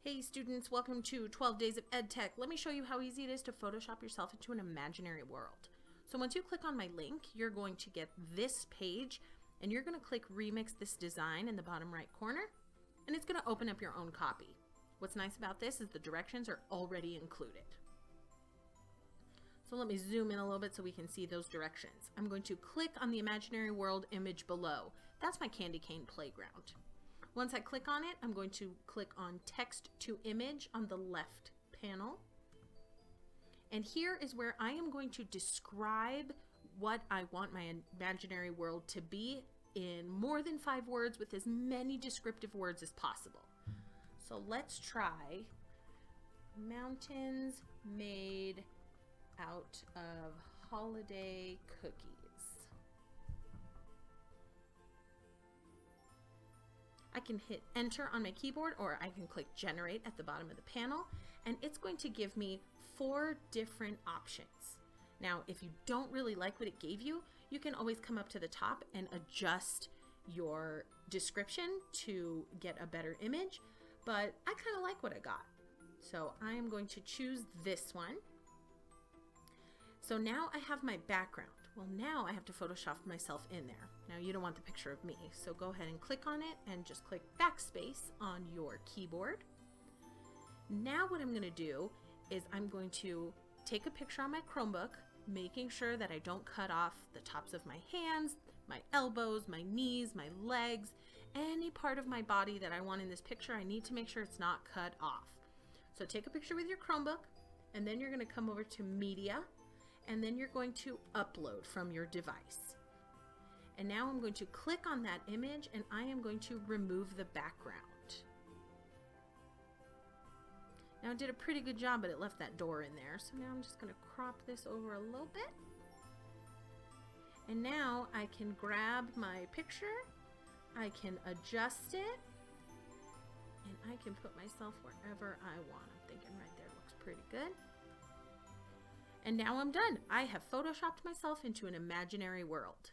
Hey students, welcome to 12 Days of EdTech. Let me show you how easy it is to Photoshop yourself into an imaginary world. So once you click on my link, you're going to get this page and you're going to click Remix This Design in the bottom right corner and it's going to open up your own copy. What's nice about this is the directions are already included. So let me zoom in a little bit so we can see those directions. I'm going to click on the imaginary world image below. That's my candy cane playground. Once I click on it, I'm going to click on Text to Image on the left panel. And here is where I am going to describe what I want my imaginary world to be in more than 5 words with as many descriptive words as possible. So let's try mountains made out of holiday cookies. I can hit enter on my keyboard or I can click generate at the bottom of the panel and it's going to give me 4 different options. Now if you don't really like what it gave you, you can always come up to the top and adjust your description to get a better image, but I kind of like what I got. So I am going to choose this one. So now I have my background. Well, now I have to Photoshop myself in there. Now you don't want the picture of me, so go ahead and click on it and just click backspace on your keyboard. Now what I'm going to do is I'm going to take a picture on my Chromebook, making sure that I don't cut off the tops of my hands, my elbows, my knees, my legs, any part of my body that I want in this picture. I need to make sure it's not cut off. So take a picture with your Chromebook, and then you're going to come over to Media, and then you're going to upload from your device. And now I'm going to click on that image and I am going to remove the background. Now I did a pretty good job, but it left that door in there. So now I'm just going to crop this over a little bit. And now I can grab my picture, I can adjust it, and I can put myself wherever I want. I'm thinking right there looks pretty good. And now I'm done. I have Photoshopped myself into an imaginary world.